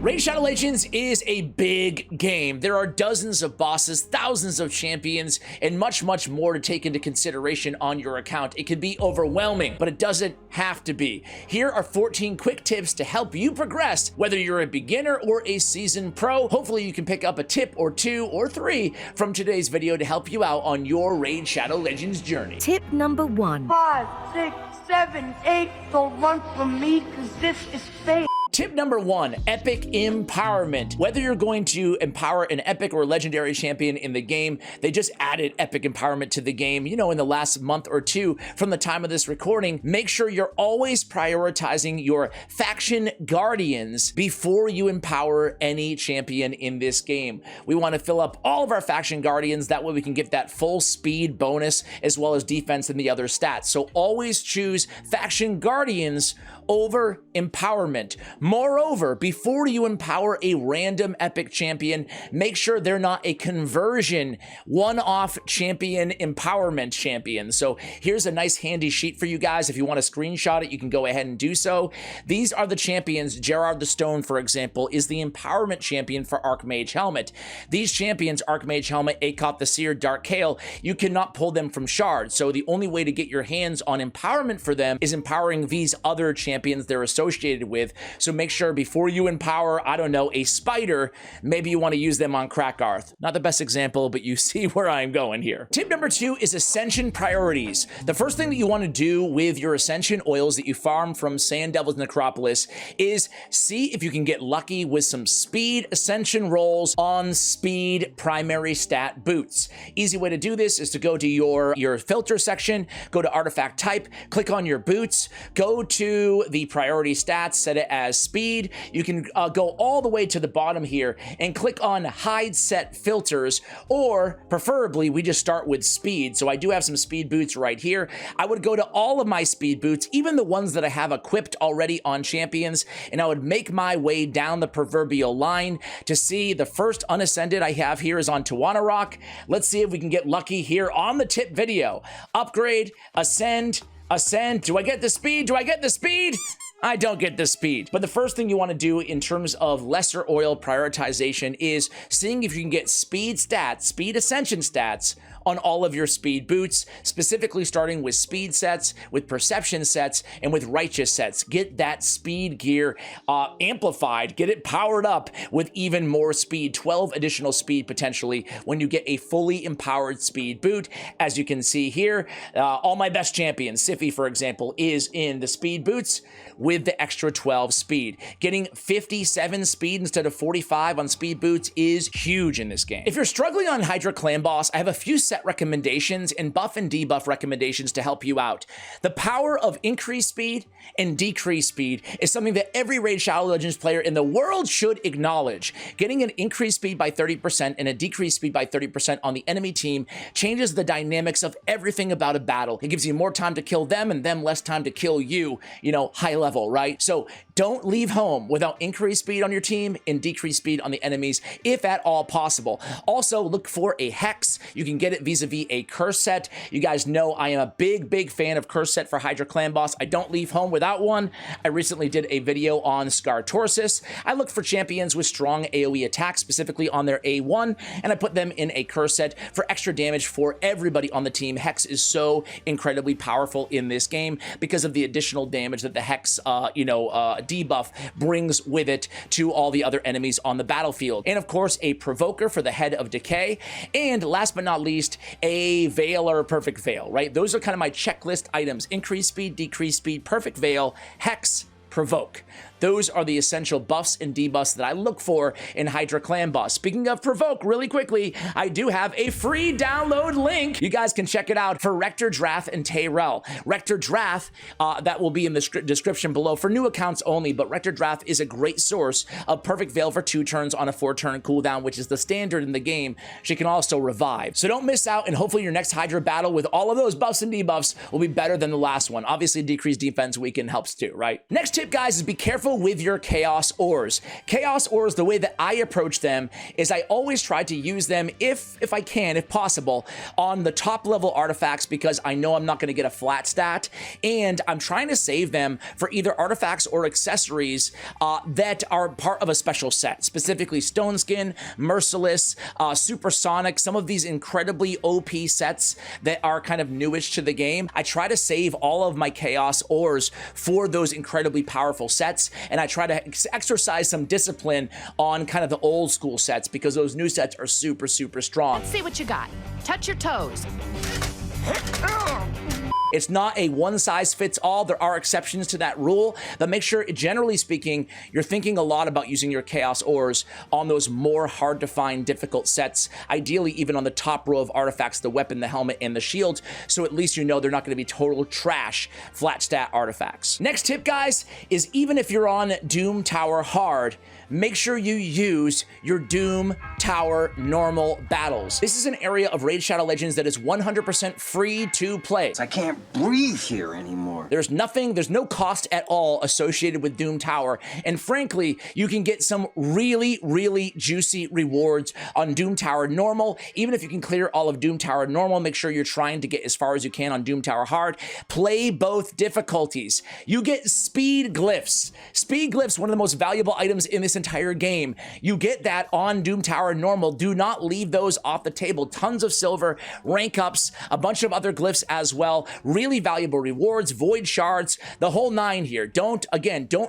Raid Shadow Legends is a big game. There are dozens of bosses, thousands of champions, and much more to take into consideration on your account. It can be overwhelming, but it doesn't have to be. Here are 14 quick tips to help you progress, whether you're a beginner or a seasoned pro. Hopefully you can pick up a tip or two or three from today's video to help you out on your Raid Shadow Legends journey. Tip number 1. 5, 6, 7, 8, don't run from me, cause this is fake. Tip number 1, epic empowerment. Whether you're going to empower an epic or legendary champion in the game, they just added epic empowerment to the game, you know, in the last month or two from the time of this recording. Make sure you're always prioritizing your faction guardians before you empower any champion in this game. We want to fill up all of our faction guardians. That way we can get that full speed bonus as well as defense and the other stats. So always choose faction guardians over empowerment. Moreover, before you empower a random epic champion, make sure they're not a conversion, one-off champion empowerment champion. So here's a nice handy sheet for you guys. If you want to screenshot it, you can go ahead and do so. These are the champions. Gerard the Stone, for example, is the empowerment champion for Archmage Helmet. These champions, Archmage Helmet, Akot the Seer, Dark Kale, you cannot pull them from shards. So the only way to get your hands on empowerment for them is empowering these other champions they're associated with. So make sure before you empower, I don't know, a spider, maybe you want to use them on Krakarth. Not the best example, but you see where I'm going here. Tip number 2 is Ascension Priorities. The first thing that you want to do with your Ascension oils that you farm from Sand Devil's Necropolis is see if you can get lucky with some speed Ascension rolls on speed primary stat boots. Easy way to do this is to go to your filter section, go to artifact type, click on your boots, go to the priority stats, set it as speed. You can go all the way to the bottom here and click on hide set filters, or preferably we just start with speed. So I do have some speed boots right here. I would go to all of my speed boots, even the ones that I have equipped already on champions, and I would make my way down the proverbial line to see the first unascended I have here is on Tawana Rock. Let's see if we can get lucky here on the tip video. Upgrade, ascend, ascend. Do I get the speed? Do I get the speed? I don't get the speed. But the first thing you want to do in terms of lesser oil prioritization is seeing if you can get speed stats, speed ascension stats on all of your speed boots, specifically starting with speed sets, with perception sets, and with righteous sets. Get that speed gear amplified, get it powered up with even more speed, 12 additional speed potentially when you get a fully empowered speed boot. As you can see here, all my best champions, Sify, for example, is in the speed boots with the extra 12 speed. Getting 57 speed instead of 45 on speed boots is huge in this game. If you're struggling on Hydra Clan Boss, I have a few set recommendations and buff and debuff recommendations to help you out. The power of increased speed and decreased speed is something that every Raid Shadow Legends player in the world should acknowledge. Getting an increased speed by 30% and a decreased speed by 30% on the enemy team changes the dynamics of everything about a battle. It gives you more time to kill them and them less time to kill you, you know, high level, right? So don't leave home without increased speed on your team and decreased speed on the enemies, if at all possible. Also, look for a hex. You can get it vis-a-vis a curse set. You guys know I am a big fan of curse set for Hydra Clan Boss. I don't leave home without one. I recently did a video on Scar Torsus. I look for champions with strong AoE attacks, specifically on their A1, and I put them in a curse set for extra damage for everybody on the team. Hex is so incredibly powerful in this game because of the additional damage that the Hex, debuff brings with it to all the other enemies on the battlefield. And of course, a Provoker for the Head of Decay. And last but not least, a Veil or a Perfect Veil, right? Those are kind of my checklist items. Increase speed, decrease speed, Perfect Veil, Hex, Provoke. Those are the essential buffs and debuffs that I look for in Hydra Clan Boss. Speaking of Provoke, really quickly, I do have a free download link. You guys can check it out for Rector Drath and Tayrell. Rector Drath, that will be in the description below for new accounts only, but Rector Drath is a great source of Perfect Veil for 2 turns on a 4-turn cooldown, which is the standard in the game. She can also revive. So don't miss out, and hopefully your next Hydra battle with all of those buffs and debuffs will be better than the last one. Obviously, decreased defense weaken helps too, right? Next tip, guys, is be careful careful with your Chaos Ores. Chaos Ores, the way that I approach them is I always try to use them if I can, if possible, on the top level artifacts because I know I'm not going to get a flat stat, and I'm trying to save them for either artifacts or accessories that are part of a special set, specifically Stone Skin, Merciless, Supersonic, some of these incredibly OP sets that are kind of newish to the game. I try to save all of my Chaos Ores for those incredibly powerful sets, and I try to exercise some discipline on kind of the old school sets because those new sets are super, super strong. Let's see what you got. Touch your toes. It's not a one-size-fits-all. There are exceptions to that rule, but make sure, generally speaking, you're thinking a lot about using your Chaos Ores on those more hard-to-find, difficult sets, ideally even on the top row of artifacts, the weapon, the helmet, and the shield, so at least you know they're not going to be total trash flat stat artifacts. Next tip, guys, is even if you're on Doom Tower hard, make sure you use your Doom Tower normal battles. This is an area of Raid Shadow Legends that is 100% free to play. I can't breathe here anymore. There's no cost at all associated with Doom Tower, and frankly, you can get some really, really juicy rewards on Doom Tower normal. Even if you can clear all of Doom Tower normal, make sure you're trying to get as far as you can on Doom Tower hard. Play both difficulties. You get speed glyphs. Speed glyphs, one of the most valuable items in this entire game. You get that on Doom Tower normal. Do not leave those off the table. Tons of silver, rank ups, a bunch of other glyphs as well. Really valuable rewards, void shards, the whole nine here. Don't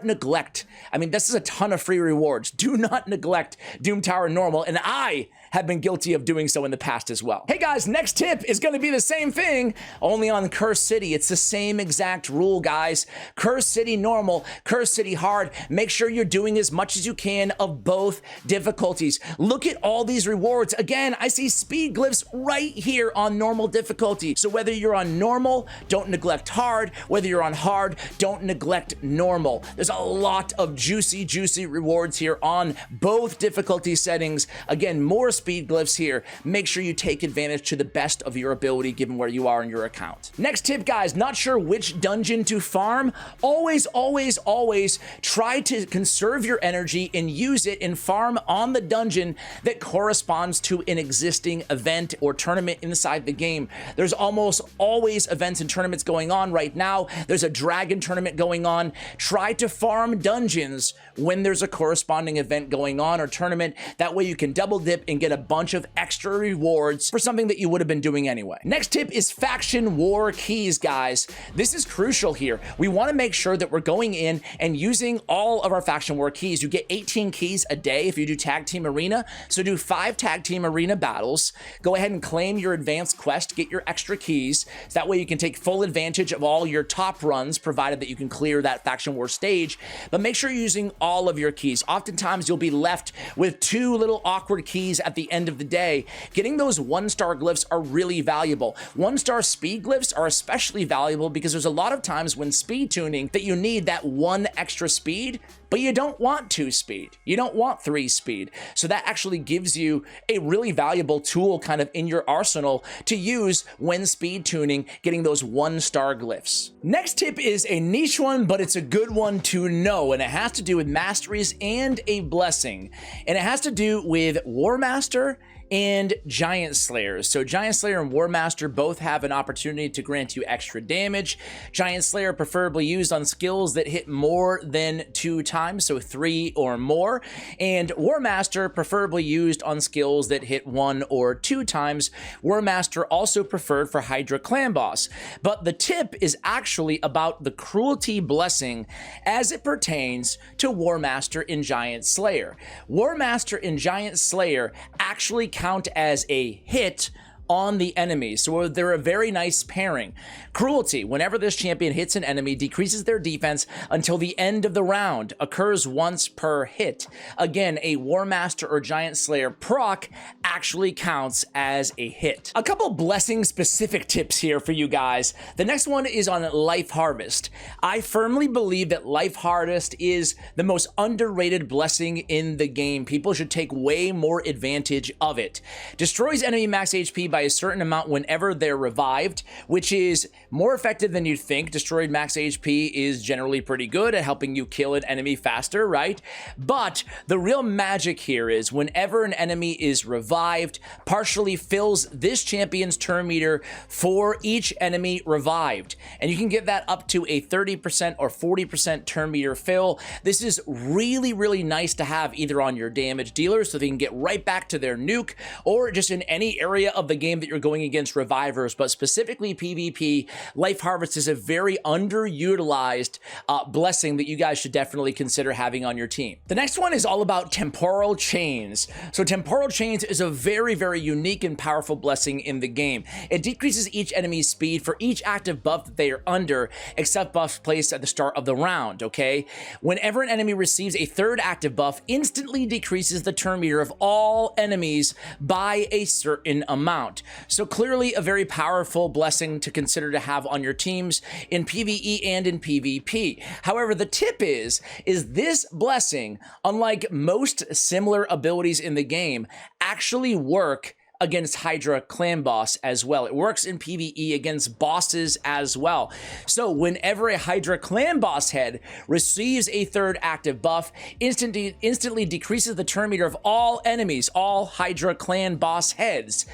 neglect. I mean, this is a ton of free rewards. Do not neglect Doom Tower normal, and I have been guilty of doing so in the past as well. Hey guys, next tip is going to be the same thing, only on Curse City. It's the same exact rule, guys. Curse City normal, Curse City hard. Make sure you're doing as much as you can of both difficulties. Look at all these rewards. Again, I see speed glyphs right here on normal difficulty. So whether you're on normal, don't neglect hard. Whether you're on hard, don't neglect normal. There's a lot of juicy, juicy rewards here on both difficulty settings. Again, more speed glyphs here. Make sure you take advantage to the best of your ability given where you are in your account. Next tip, guys, not sure which dungeon to farm? Always, always, always try to conserve your energy and use it and farm on the dungeon that corresponds to an existing event or tournament inside the game. There's almost always events and tournaments going on right now. There's a dragon tournament going on. Try to farm dungeons when there's a corresponding event going on or tournament. That way you can double dip and get a bunch of extra rewards for something that you would have been doing anyway. Next tip is faction war keys, guys. This is crucial here. We want to make sure that we're going in and using all of our faction war keys. You get 18 keys a day if you do tag team arena. So do 5 tag team arena battles. Go ahead and claim your advanced quest, get your extra keys. So that way you can take full advantage of all your top runs, provided that you can clear that faction war stage. But make sure you're using all of your keys. Oftentimes you'll be left with 2 little awkward keys at the end of the day. Getting those 1-star glyphs are really valuable. 1-star speed glyphs are especially valuable because there's a lot of times when speed tuning that you need that 1 extra speed, but you don't want 2 speed. You don't want 3 speed. So that actually gives you a really valuable tool kind of in your arsenal to use when speed tuning, getting those 1-star glyphs. Next tip is a niche one, but it's a good one to know, and it has to do with masteries and a blessing. And it has to do with War Master and Giant Slayers. So Giant Slayer and War Master both have an opportunity to grant you extra damage. Giant Slayer preferably used on skills that hit more than 2 times, so 3 or more. And War Master preferably used on skills that hit 1 or 2 times. War Master also preferred for Hydra Clan Boss. But the tip is actually about the Cruelty Blessing as it pertains to War Master and Giant Slayer. War Master and Giant Slayer actually count as a hit on the enemy, so they're a very nice pairing. Cruelty, whenever this champion hits an enemy, decreases their defense until the end of the round, occurs once per hit. Again, a War Master or Giant Slayer proc actually counts as a hit. A couple blessing specific tips here for you guys. The next one is on Life Harvest. I firmly believe that Life Harvest is the most underrated blessing in the game. People should take way more advantage of it. Destroys enemy max HP by a certain amount whenever they're revived, which is more effective than you'd think. Destroyed max HP is generally pretty good at helping you kill an enemy faster, right? But the real magic here is whenever an enemy is revived, partially fills this champion's turn meter for each enemy revived. And you can get that up to a 30% or 40% turn meter fill. This is really, really nice to have either on your damage dealers so they can get right back to their nuke, or just in any area of the game that you're going against revivers. But specifically PvP, Life Harvest is a very underutilized blessing that you guys should definitely consider having on your team. The next one is all about Temporal Chains. So Temporal Chains is a very, very unique and powerful blessing in the game. It decreases each enemy's speed for each active buff that they are under, except buffs placed at the start of the round, okay? Whenever an enemy receives a third active buff, instantly decreases the turn meter of all enemies by a certain amount. So clearly a very powerful blessing to consider to have on your teams in PvE and in PvP. However, the tip is this blessing, unlike most similar abilities in the game, actually work against Hydra clan boss as well. It works in PvE against bosses as well. So whenever a Hydra clan boss head receives a third active buff, instantly decreases the turn meter of all enemies, all Hydra clan boss heads.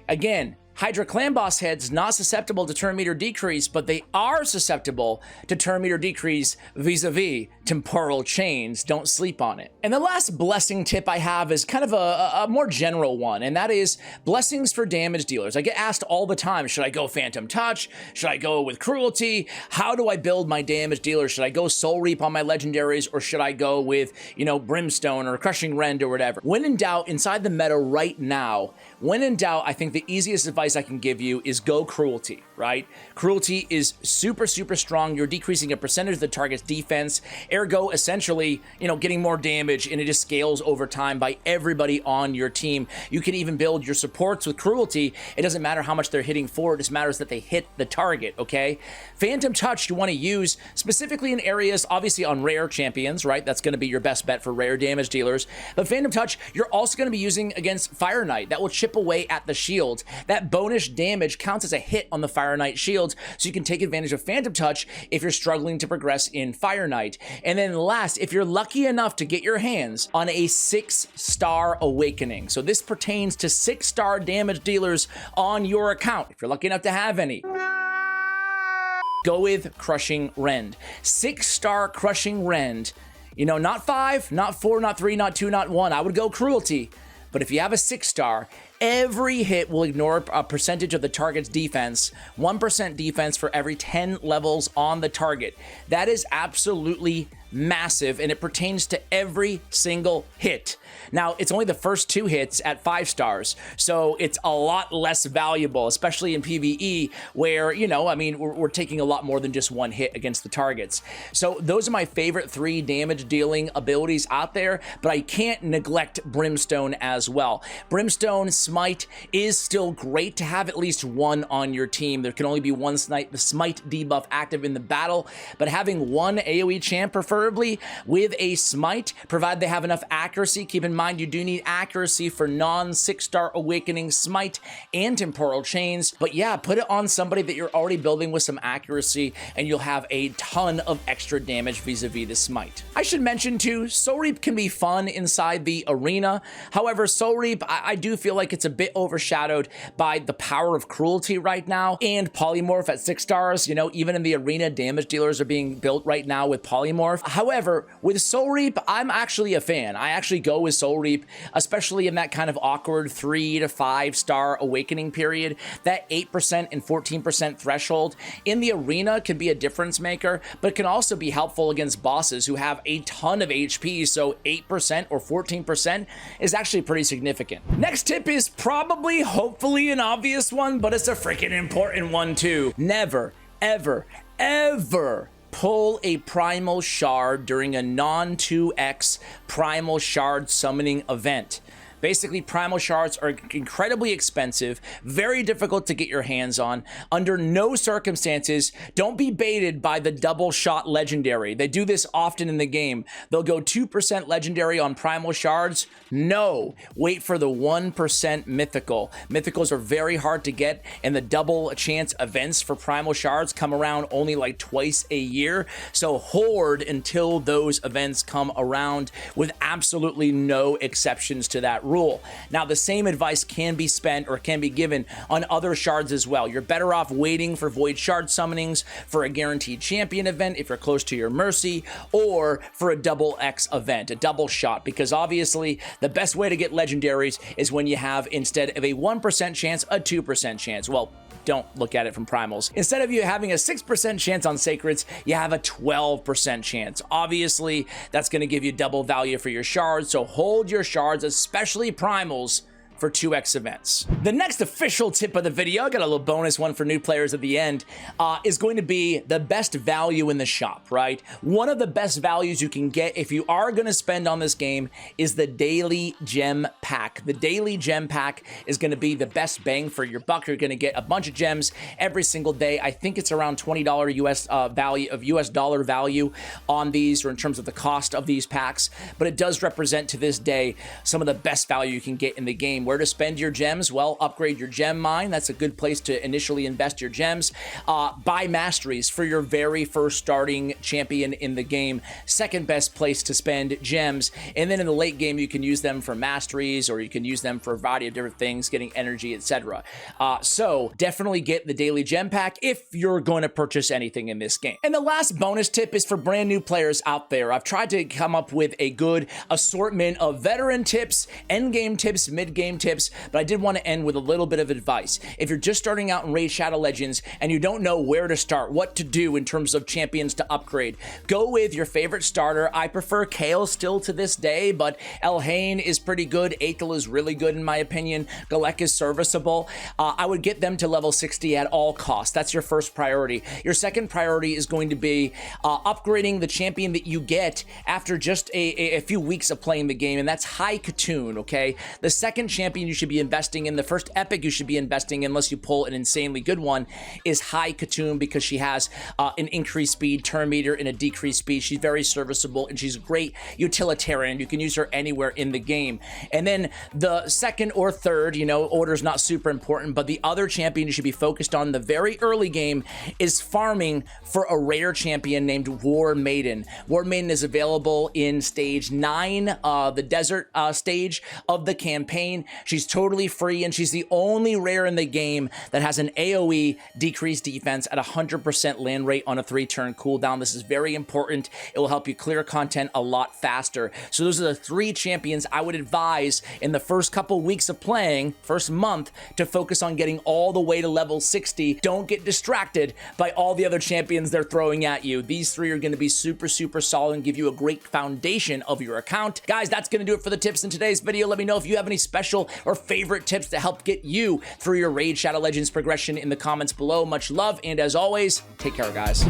Again, Hydra clan boss heads not susceptible to turn meter decrease, but they are susceptible to turn meter decrease vis-a-vis Temporal Chains. Don't sleep on it. And the last blessing tip I have is kind of a more general one, and that is blessings for damage dealers. I get asked all the time, should I go Phantom Touch? Should I go with Cruelty? How do I build my damage dealers? Should I go Soul Reap on my legendaries, or should I go with, you know, Brimstone or Crushing Rend or whatever? When in doubt, inside the meta right now, when in doubt, I think the easiest advice I can give you is go Cruelty, right? Cruelty is super, super strong. You're decreasing a percentage of the target's defense, ergo essentially, you know, getting more damage, and it just scales over time by everybody on your team. You can even build your supports with Cruelty. It doesn't matter how much they're hitting for, it just matters that they hit the target, okay? Phantom Touch you want to use specifically in areas, obviously on rare champions, right? That's going to be your best bet for rare damage dealers. But Phantom Touch, you're also going to be using against Fire Knight. That will chip away at the shield. That bonus damage counts as a hit on the Fire Knight shield, so you can take advantage of Phantom Touch if you're struggling to progress in Fire Knight. And then last, if you're lucky enough to get your hands on a 6-star awakening. So this pertains to 6-star damage dealers on your account, if you're lucky enough to have any. Go with Crushing Rend. 6-star Crushing Rend. You know, not 5, not 4, not 3, not 2, not 1. I would go Cruelty. But if you have a 6-star, every hit will ignore a percentage of the target's defense, 1% defense for every 10 levels on the target. That is absolutely massive, and it pertains to every single hit. Now, it's only the first 2 hits at 5 stars, so it's a lot less valuable, especially in PvE, where, you know, I mean, we're taking a lot more than just 1 hit against the targets. So those are my favorite 3 damage dealing abilities out there, but I can't neglect Brimstone as well. Brimstone Smite is still great to have at least 1 on your team. There can only be 1 Smite debuff active in the battle, but having 1 AoE champ preferably with a Smite, provided they have enough accuracy. Keep in mind, you do need accuracy for non-6-star Awakening Smite and Temporal Chains, but yeah, put it on somebody that you're already building with some accuracy, and you'll have a ton of extra damage vis-a-vis the Smite. I should mention too, Soul Reap can be fun inside the arena. However, Soul Reap, I do feel like it's a bit overshadowed by the power of Cruelty right now, and Polymorph at 6 stars. You know, even in the arena, damage dealers are being built right now with Polymorph. However, with Soul Reap, I'm actually a fan. I actually go with Soul Reap, especially in that kind of awkward 3 to 5 star awakening period. That 8% and 14% threshold in the arena can be a difference maker, but can also be helpful against bosses who have a ton of HP, so 8% or 14% is actually pretty significant. Next tip is probably, hopefully, an obvious one, but it's a freaking important one too. Never, ever, ever pull a Primal Shard during a non-2x Primal Shard summoning event. Basically, primal shards are incredibly expensive, very difficult to get your hands on. Under no circumstances, don't be baited by the double shot legendary. They do this often in the game. They'll go 2% legendary on primal shards. No, wait for the 1% mythical. Mythicals are very hard to get, and the double chance events for primal shards come around only like twice a year. So hoard until those events come around, with absolutely no exceptions to that rule. Now, the same advice can be spent or can be given on other shards as well. You're better off waiting for void shard summonings for a guaranteed champion event if you're close to your mercy, or for a double X event, a double shot, because obviously the best way to get legendaries is when you have, instead of a 1% chance, a 2% chance. Well, don't look at it from primals. Instead of you having a 6% chance on sacreds, you have a 12% chance. Obviously, that's going to give you double value for your shards, so hold your shards, especially primals, for 2x events. The next official tip of the video, I got a little bonus one for new players at the end, is going to be the best value in the shop, right? One of the best values you can get if you are going to spend on this game is the daily gem pack. The daily gem pack is going to be the best bang for your buck. You're going to get a bunch of gems every single day. I think it's around $20 US dollar value on these, or in terms of the cost of these packs, but it does represent to this day some of the best value you can get in the game. Where to spend your gems? Well, upgrade your gem mine. That's a good place to initially invest your gems. Buy masteries for your very first starting champion in the game. Second best place to spend gems. And then in the late game, you can use them for masteries, or you can use them for a variety of different things, getting energy, etc. So definitely get the daily gem pack if you're going to purchase anything in this game. And the last bonus tip is for brand new players out there. I've tried to come up with a good assortment of veteran tips, end game tips, mid game tips, but I did want to end with a little bit of advice. If you're just starting out in Raid Shadow Legends and you don't know where to start, what to do in terms of champions to upgrade, go with your favorite starter. I prefer Kayle still to this day, but Elhain is pretty good. Aethel is really good in my opinion. Galek is serviceable. I would get them to level 60 at all costs. That's your first priority. Your second priority is going to be upgrading the champion that you get after just a few weeks of playing the game, and that's High Katoon, okay? The second champion you should be investing in, the first epic you should be investing in, unless you pull an insanely good one, is High Katoon, because she has an increased speed, turn meter, and a decreased speed. She's very serviceable, and she's a great utilitarian. You can use her anywhere in the game. And then the second or third, you know, order's not super important, but the other champion you should be focused on in the very early game is farming for a rare champion named War Maiden. War Maiden is available in stage 9, the desert stage of the campaign. She's totally free, and she's the only rare in the game that has an AoE decreased defense at 100% land rate on a 3-turn cooldown. This is very important. It will help you clear content a lot faster. So those are the 3 champions I would advise in the first couple weeks of playing, first month, to focus on getting all the way to level 60. Don't get distracted by all the other champions they're throwing at you. These 3 are going to be super, super solid and give you a great foundation of your account. Guys, that's going to do it for the tips in today's video. Let me know if you have any special or favorite tips to help get you through your Raid Shadow Legends progression in the comments below. Much love, and as always, take care, guys.